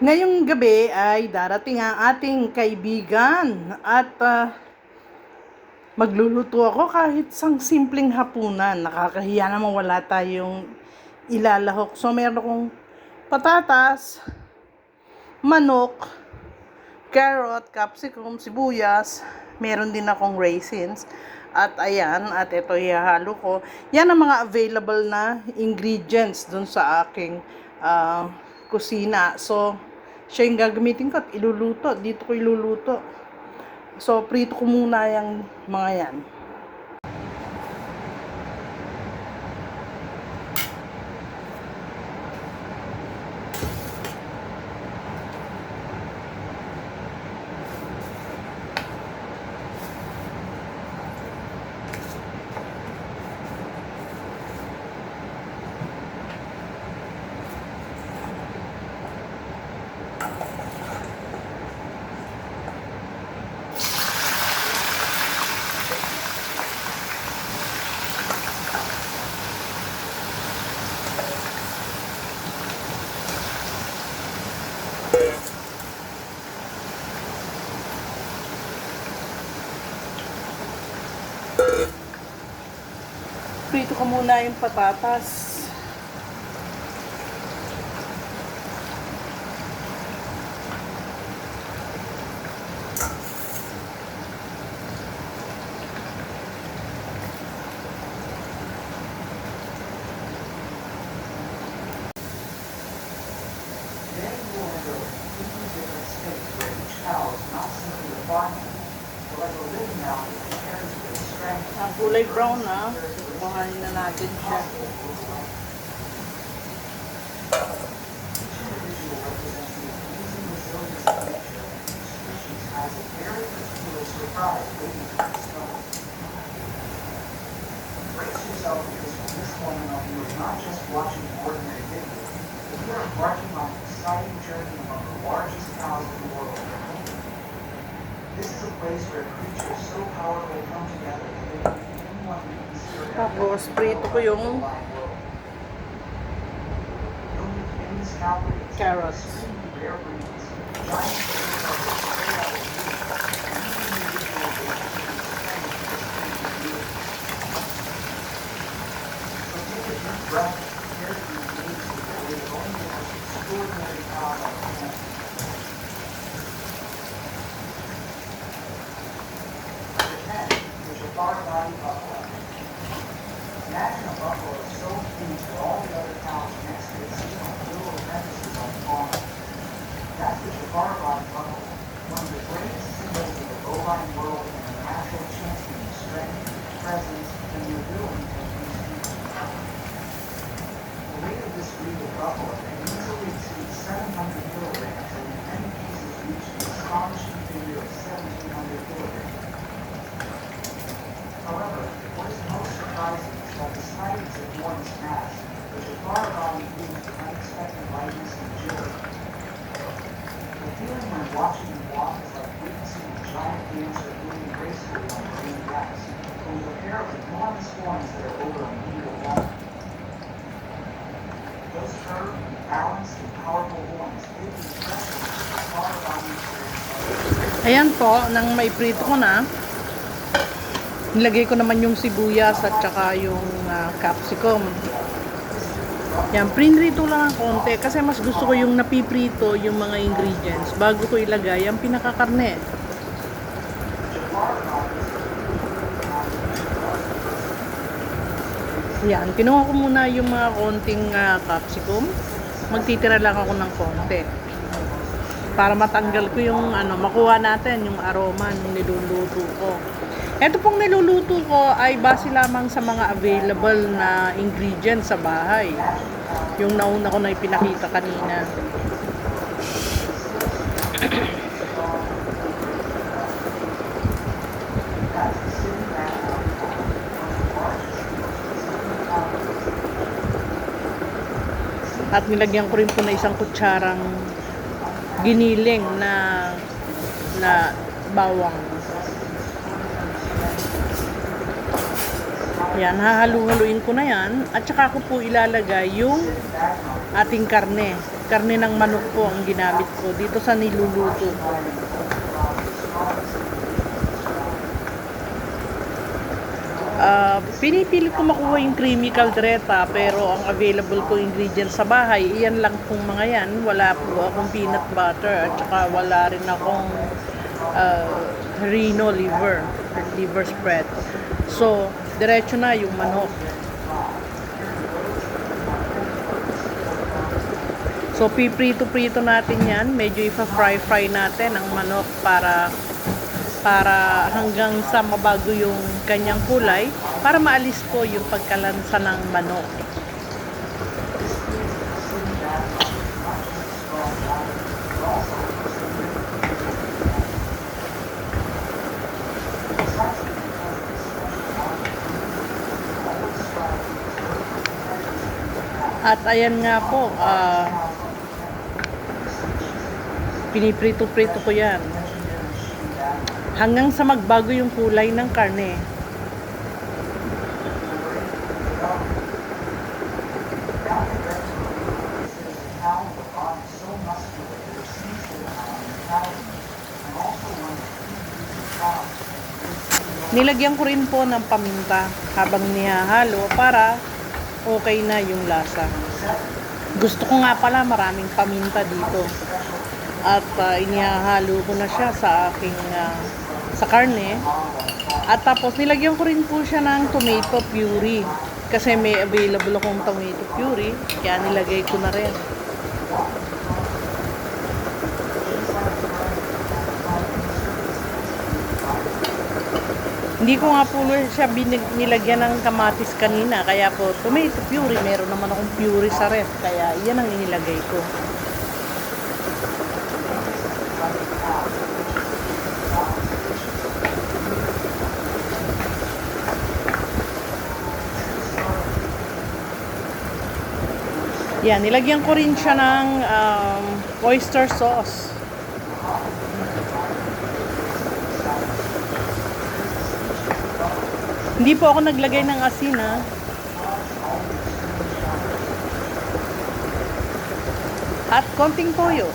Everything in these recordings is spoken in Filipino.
Ngayong gabi ay darating ang ating kaibigan at magluluto ako kahit sang simpleng hapunan. Nakakahiya naman wala tayong ilalahok. So meron akong patatas, manok, carrot, capsicum, sibuyas. Meron din akong raisins. At ayan, at ito ihahalo ko. Yan ang mga available na ingredients dun sa aking kusina. So, siya yung gagamitin ko at iluluto. Dito ko iluluto. So, prito ko muna yung mga yan. Prito ko muna yung patatas. Ang kulay brown na, kukuhanin na natin siya. Brace yourself because from this moment on you are not just watching an ordinary video, but you are embarking on an exciting journey among the largest cows in the world. This is a place where creatures so powerful come together that they can be anyone we consider Tapos, prito ko yung carrots. rare breeds, giant breath, prepare to engage with the way only the most extraordinary power on the planet. Number 10, the Jafar Body Buffalo. Imagine a buffalo so huge that all the other cows next to it seem like little apprentices on farm. That's the Jafar Body Buffalo, one of the greatest symbols of the bovine world and a natural champion of strength, presence, and the ability to use people. The weight of this breed of buffalo can easily exceed 700 kilograms, and in many cases reach the astonishing figure of 1,700 kilograms. However, what is most surprising is that despite its enormous mass, the Jafar body moves with unexpected lightness and agility. The feeling when watching them walk is like witnessing a giant dancer moving gracefully on green grass, but with a pair of enormous horns that are over a meter long. Those curved, balanced, and powerful horns give the impression that the Jafar body is Ayan po, nang may prito ko na, nilagay ko naman yung sibuyas at saka yung capsicum. Yan, prinrito lang ang konti kasi mas gusto ko yung napiprito yung mga ingredients bago ko ilagay ang pinakakarne. Yan, kinuha ko muna yung mga konting capsicum. Magtitira lang ako ng konti. Para matanggal ko yung makuha natin yung aroma ng niluluto ko. Ito pong niluluto ko ay base lamang sa mga available na ingredients sa bahay. Yung nauna ko na ipinakita kanina. At nilagyan ko rin po na isang kutsarang giniling na bawang. Yan, hahalu-haluin ko na yan. At saka ko po ilalagay yung ating karne. Karne ng manok po ang ginamit ko dito sa niluluto ko. Pinipilit ko makuha yung creamy caldereta, pero ang available ko ingredients sa bahay, iyan lang pong mga yan. Wala po akong peanut butter at saka wala rin akong rhino liver spread. So, diretso na yung manok. So, piprito-prito natin yan. Medyo ipa-fry natin ang manok para hanggang sa mabago yung kanyang kulay para maalis po yung pagkalansa ng manok. At ayan nga po, piniprito-prito ko yan hanggang sa magbago yung kulay ng karne. Nilagyan ko rin po ng paminta habang nihahalo para okay na yung lasa. Gusto ko nga pala maraming paminta dito. At inihahalo ko na siya sa aking sa karne. At tapos nilagyan ko rin po siya ng tomato puree kasi may available akong tomato puree, kaya nilagay ko na rin. Hindi ko nga po siya nilagyan ng kamatis kanina, kaya po tomato puree, meron naman akong puree sa ref, kaya yan ang inilagay ko. Yan, nilagyan ko rin siya ng oyster sauce. Hindi po ako naglagay ng asin, ha. At konting toyo.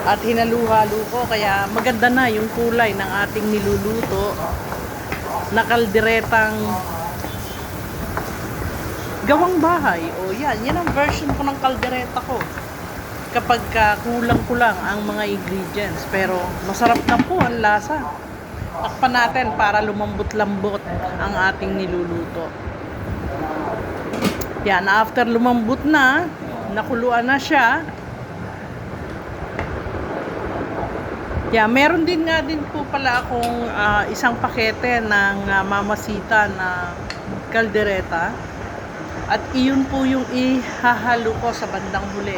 At hinalu-halo ko, kaya maganda na yung kulay ng ating niluluto na kalderetang gawang bahay. O yan ang version ko ng kaldereta ko. Kapag kulang-kulang ang mga ingredients, pero masarap na po ang lasa. Takpan natin para lumambot-lambot ang ating niluluto. Yan, after lumambot na, nakuluan na siya. Yan, meron din nga din po pala akong isang pakete ng Mamacita na kaldereta. At iyon po yung ihahalo ko sa bandang huli.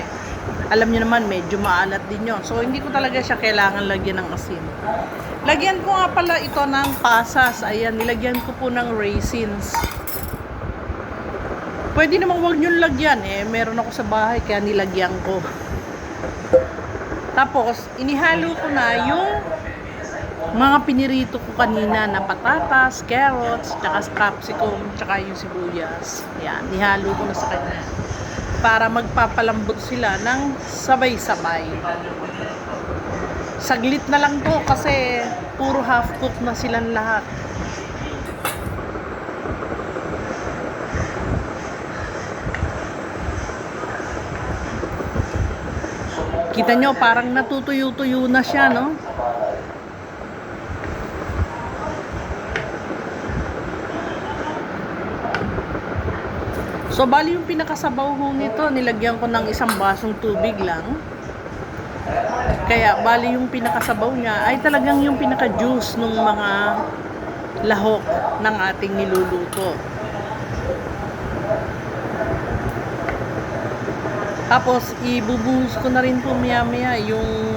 Alam niyo naman, medyo maalat din yon. So, hindi ko talaga siya kailangan lagyan ng asin. Lagyan ko nga pala ito ng pasas. Ayan, nilagyan ko po ng raisins. Pwede namang huwag nyo lagyan. Meron ako sa bahay, kaya nilagyan ko. Tapos, inihalo ko na yung mga pinirito ko kanina na patatas, carrots, tsaka capsicum, tsaka yung sibuyas. Ayan, nihalo ko na sa kanya. Para magpapalambot sila ng sabay-sabay. Saglit na lang to kasi puro half cook na silang lahat. Kita nyo, parang natutuyo-tuyo na siya, no? So, bali yung pinakasabaw ho nito, nilagyan ko ng isang basong tubig lang. Kaya, bali yung pinakasabaw niya ay talagang yung pinaka-juice ng mga lahok ng ating niluluto. Tapos, ibubuhos ko na rin po maya-maya yung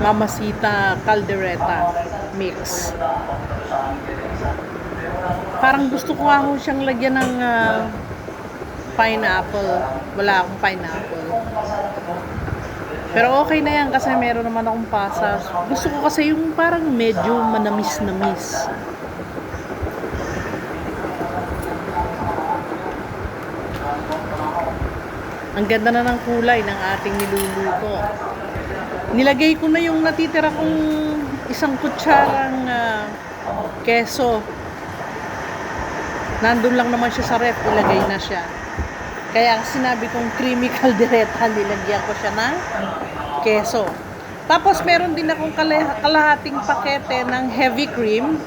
Mamacita caldereta mix. Parang gusto ko nga ho siyang lagyan ng pineapple. Wala akong pineapple. Pero okay na yan kasi meron naman akong pasas. Gusto ko kasi yung parang medyo manamis-namis. Ang ganda na ng kulay ng ating niluluto. Nilagay ko na yung natitira kong isang kutsarang keso. Nandun lang naman siya sa ref, ilagay na siya. Kaya sinabi kong creamy caldereta, nilagyan ko siya ng keso. Tapos meron din akong kalahating pakete ng heavy cream.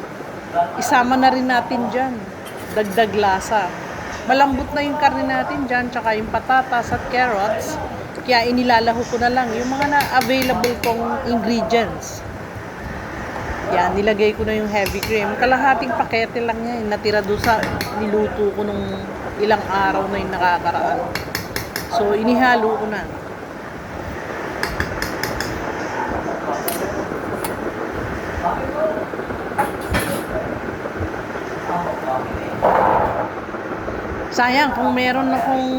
Isama na rin natin dyan. Dagdag lasa. Malambot na yung karne natin dyan, tsaka yung patatas at carrots. Kaya inilalaho ko na lang yung mga na-available kong ingredients. Yan, nilagay ko na yung heavy cream. Kalahating pakete lang yan. Natira doon sa niluto ko nung ilang araw na yung nakakaraan. So, inihalo ko na. Sayang, kung meron akong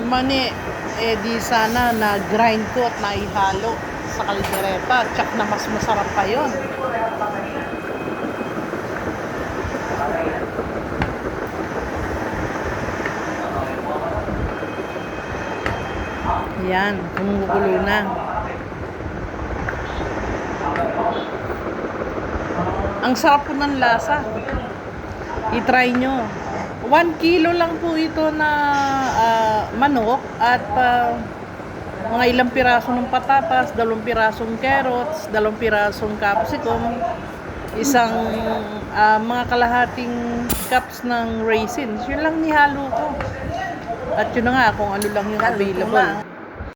mani, eh di sana na-grind ko at naihalo sa kaldereta. Tsak na mas masarap pa yun. Yan, kumukulo na. Ang sarap po ng lasa. I-try nyo. 1 kilo lang po ito na manok at mga ilang piraso ng patatas, 2 pirasong carrots, 2 pirasong capsicum, isang mga kalahating cups ng raisins. Yun lang nihalo ko. At yun na nga kung ano lang yung available.